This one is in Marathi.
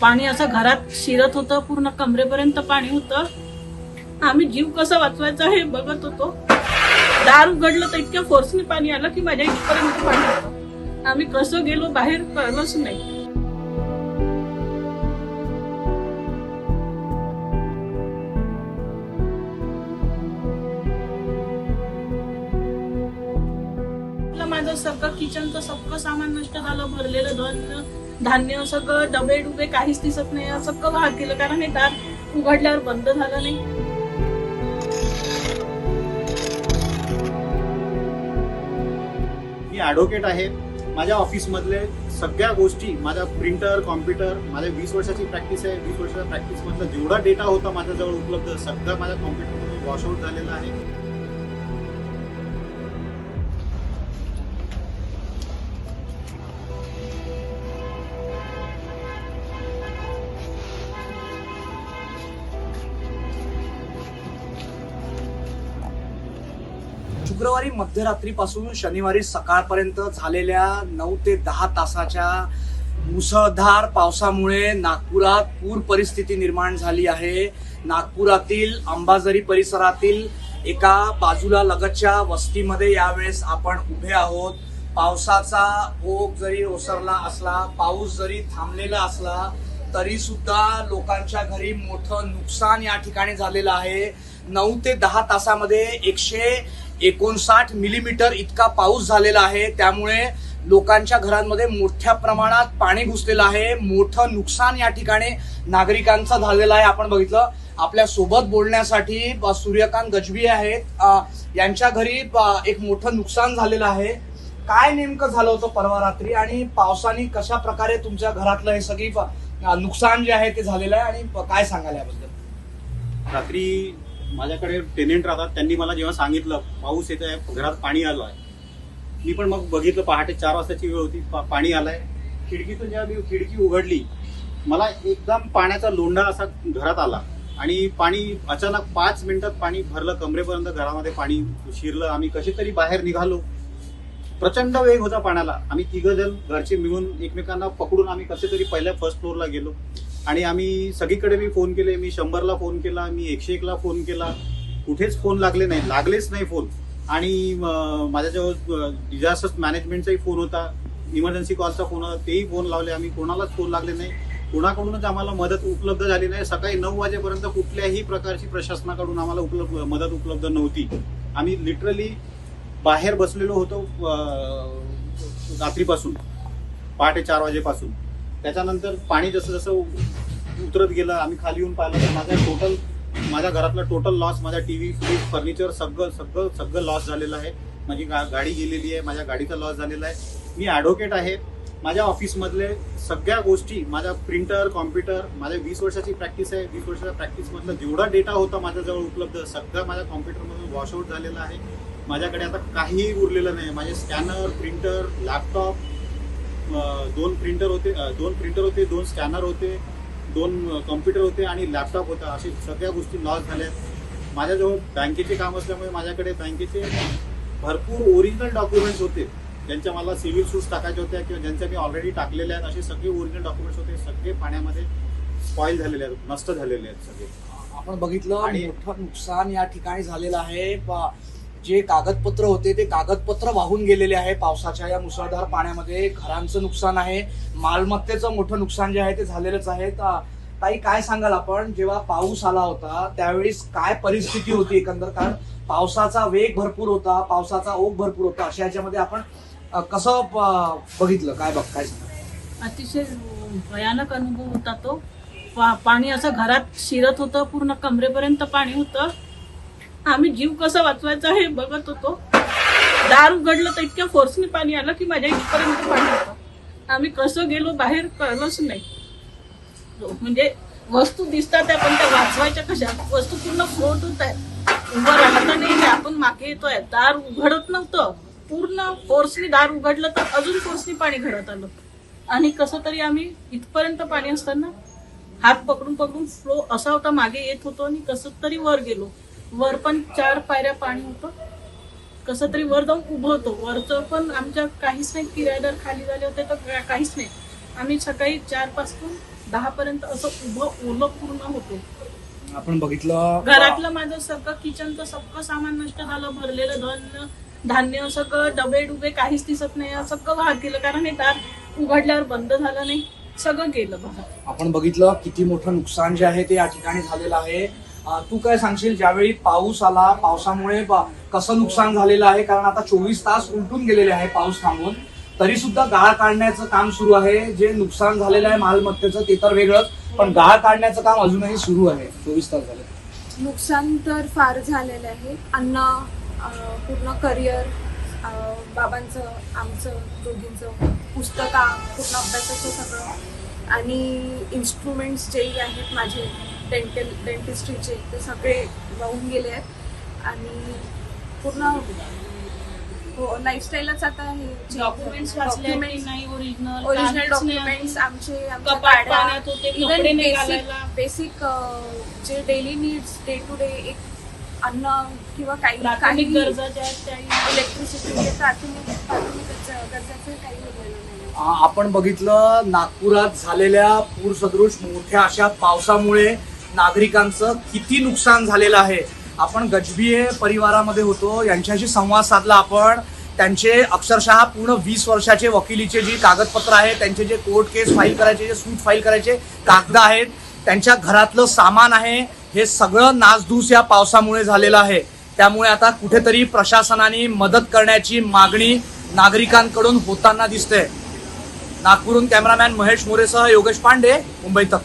पाणी असं घरात शिरत होतं, पूर्ण कमरेपर्यंत पाणी होतं. आम्ही जीव कसा वाचवायचा हे बघत होतो. दार उघडलं तर इतक्या फोर्सने पाणी आलं की माझ्या इथपर्यंत पाणी होतं. आम्ही कसं गेलो बाहेर कळलंच नाही. माझं सगळं किचनचं सगळं सामान नष्ट झालं. भरलेलं धान्य सगळं, डबे डुबे काहीच दिसत नाही. सगळं वाहत गेलं कारण हे दार उघडल्यावर बंद झालं नाही. मी ॲडव्होकेट आहे. माझ्या ऑफिसमधले सगळ्या गोष्टी, माझा प्रिंटर, कॉम्प्युटर, माझ्या 20 वर्षाची प्रॅक्टिस आहे. 20 वर्षाच्या प्रॅक्टिसमधला जेवढा डेटा होता माझ्याजवळ उपलब्ध सगळा माझ्या कॉम्प्युटरमध्ये वॉशआउट झालेला आहे. शुक्रवारी मध्यरात्रीपासून शनिवारी सकाळपर्यंत झालेल्या 9 ते 10 तासाच्या मुसळधार पावसामुळे नागपुरात पूर परिस्थिती निर्माण झाली आहे. नागपुरातील अंबाझरी परिसरातील एका बाजूला लगतच्या वस्तीमध्ये यावेळेस आपण उभे आहोत. पावसाचा ओघ जरी ओसरला असला, पाऊस जरी थांबलेला असला तरी सुद्धा लोकांच्या घरी मोठं नुकसान या ठिकाणी झालेलं आहे. 9 ते 10 तासामध्ये 159 मिलीमीटर इतका पाऊस झालेला आहे. त्यामुळे लोकांच्या घरांमध्ये मोठ्या प्रमाणात पाणी घुसलेलं आहे. मोठं नुकसान या ठिकाणी नागरिकांचं झालेलं आहे. आपण बघितलं. आपल्या सोबत बोलण्यासाठी सूर्यकांत गजबी आहेत. यांच्या घरी एक मोठं नुकसान झालेलं आहे. काय नेमकं झालं होतं परवा रात्री आणि पावसाने कशा प्रकारे तुमच्या घरातलं हे सगळी नुकसान जे आहे ते झालेलं आहे आणि काय सांगाल याबद्दल? रात्री माझ्याकडे टेनेंट राहतात. त्यांनी मला जेव्हा सांगितलं पाऊस येत आहे, घरात पाणी आलं आहे, मी पण मग बघितलं. पहाटे 4 वाजताची वेळ होती. पाणी आलंय. खिडकीतून जेव्हा मी खिडकी उघडली, मला एकदम पाण्याचा लोंढा असा घरात आला आणि पाणी अचानक 5 मिनिटात पाणी भरलं कमरेपर्यंत. घरामध्ये पाणी शिरलं. आम्ही कसे तरी बाहेर निघालो. प्रचंड वेग होता पाण्याला. आम्ही 3 जण घरचे मिळून एकमेकांना पकडून आम्ही कसे तरी पहिल्या फर्स्ट फ्लोअरला गेलो आणि आम्ही सगळीकडे मी फोन केले. मी 100ला फोन केला, मी 101ला फोन केला. कुठेच फोन लागलेच नाही फोन. आणि माझ्याजवळ डिझास्टर मॅनेजमेंटचाही फोन होता, इमर्जन्सी कॉलचा फोन होता, तेही फोन लावले. आम्ही कोणालाच फोन लागले नाही. कोणाकडूनच आम्हाला मदत उपलब्ध झाली नाही. सकाळी 9 वाजेपर्यंत कुठल्याही प्रकारची प्रशासनाकडून आम्हाला मदत उपलब्ध नव्हती. आम्ही लिटरली बाहेर बसलेलो होतो रात्रीपासून, पहाटे 4 वाजेपासून. त्याच्यानंतर पाणी जसं जसं उतरत गेलं, आम्ही खाली येऊन पाहिलं तर माझ्या घरातला टोटल लॉस, माझ्या टीव्ही, फ्रीज, फर्निचर सगळं लॉस झालेलं आहे. माझी गाडी गेलेली आहे. माझ्या गाडीचा लॉस झालेला आहे. मी ॲडव्होकेट आहे. माझ्या ऑफिसमधले सगळ्या गोष्टी, माझा प्रिंटर, कॉम्प्युटर, माझ्या 20 वर्षाची प्रॅक्टिस आहे. 20 वर्षाच्या प्रॅक्टिसमधला जेवढा डेटा होता माझ्याजवळ उपलब्ध सगळा माझ्या कॉम्प्युटरमधून वॉशआउट झालेला आहे. माझ्याकडे आता काहीही उरलेलं नाही. माझे स्कॅनर, प्रिंटर, लॅपटॉप, 2 प्रिंटर होते, 2 स्कॅनर होते, 2 कॉम्प्युटर होते आणि लॅपटॉप होता. अशी सगळ्या गोष्टी लॉस झाल्या. माझ्याजवळ बँकेचे काम असल्यामुळे माझ्याकडे बँकेचे भरपूर ओरिजिनल डॉक्युमेंट्स होते, ज्यांच्या मला सिव्हिल सूट्स टाकायच्या होत्या किंवा ज्यांच्या मी ऑलरेडी टाकलेल्या आहेत. असे सगळे ओरिजिनल डॉक्युमेंट्स होते. सगळे पाण्यामध्ये स्पॉइल झालेले आहेत, नष्ट झालेले आहेत सगळे. आपण बघितलं आणि मोठं नुकसान या ठिकाणी झालेलं आहे. जे कागदपत्र होते ते कागदपत्र वाहून गेलेले आहे पावसाच्या या मुसळधार पाण्यामध्ये. घरांचं नुकसान आहे, मालमत्तेचं मोठं नुकसान जे आहे ते झालेलंच आहे. ताई, काय सांगाल आपण, जेव्हा पाऊस आला होता त्यावेळेस काय परिस्थिती होती एकंदर? कारण पावसाचा वेग भरपूर होता, पावसाचा ओघ भरपूर होता. अशा याच्यामध्ये आपण कसं बघितलं? काय सांगा? अतिशय भयानक अनुभव होता तो. पाणी असं घरात शिरत होतं, पूर्ण कमरेपर्यंत पाणी होतं. आम्ही जीव कसा वाचवायचा हे बघत होतो. दार उघडलं तर इतक्या फोर्सने पाणी आलं की माझ्या इथपर्यंत पाणी होतं. आम्ही कसं गेलो बाहेर कळलंच नाही. म्हणजे वस्तू दिसतात पण त्या वाचवायच्या कशा? वस्तू पूर्ण फ्लोट होत आहे. उभं राहता नाही, आपण मागे येतोय. दार उघडत नव्हतं. पूर्ण फोर्सने दार उघडलं तर अजून फोर्सने पाणी घरात आलं आणि कसं तरी आम्ही इथपर्यंत पाणी असताना हात पकडून फ्लो असा होता, मागे येत होतो आणि कसं तरी वर गेलो. वर पण 4 पायऱ्या पाणी होतं. कसं तरी वर जाऊन उभं होतो. वरचं पण आमच्या काहीच नाही. किरायदार खाली झाले होते तर काहीच नाही. आम्ही सकाळी 4 पासून 10 पर्यंत असं उभं ओलं पूर्ण होतो. आपण बघितलं घरातलं माझं सगळं किचनचं सगळं सामान नष्ट झालं. भरलेलं धान्य सगळं डबे डुबे काहीच दिसत नाही. सगळं वाहत गेलं कारण हे दार उघडल्यावर बंद झालं नाही. सगळं गेलं बघा. आपण बघितलं किती मोठं नुकसान जे आहे ते या ठिकाणी झालेलं आहे. तू काय सांगशील ज्यावेळी पाऊस आला, पावसामुळे कसं नुकसान झालेलं आहे? कारण आता 24 तास उलटून गेलेले आहे पाऊस थांबून, तरी सुद्धा गाळ काढण्याचं काम सुरू आहे. जे नुकसान झालेलं आहे मालमत्तेचं ते तर वेगळंच, पण गाळ काढण्याचं काम अजूनही सुरू आहे. 24 तास झाले. नुकसान तर फार झालेलं आहे. अन्न, पूर्ण करिअर, बाबांचं, आमचं दोघींचं, पुस्तकं, पूर्ण अभ्यासाचं सगळं, आणि इन्स्ट्रुमेंट्स जेही आहेत माझे डेंटिस्ट्रीचे ते सगळे वाहून गेले आहेत. आणि पूर्ण लाईफस्टाईलच आता हे डॉक्युमेंट्स वाचले नाही. ओरिजिनल डॉक्युमेंट्स आमचे कपाट पाण्यात होते, कपडे नाही घालायला. बेसिक जे daily needs, day to day एक अन्न किंवा काही प्राथमिक गरजा ज्या आहेत त्या इलेक्ट्रिसिटी, प्राथमिक गरजाचं काही उरलेलं नाही. आपण बघितलं नागपुरात झालेल्या पूरसदृश मोठ्या अशा पावसामुळे नागरिकांचं किती नुकसान झालेलं आहे. आपण गजबिये परिवारामध्ये होतो, यांच्याशी संवाद साधला आपण. त्यांचे अक्षरशः पूर्ण 20 वर्षाचे वकिलीचे जी कागदपत्र आहेत, त्यांचे जे कोर्ट केस फाईल करायचे, जे सूट फाईल करायचे कागद आहेत, त्यांच्या घरातलं सामान आहे, हे सगळं नासधूस या पावसामुळे झालेलं आहे. त्यामुळे आता कुठेतरी प्रशासनाने मदत करण्याची मागणी नागरिकांकडून होताना दिसते. नागपूरहून कॅमेरामॅन महेश मोरेसह योगेश पांडे, मुंबई तक.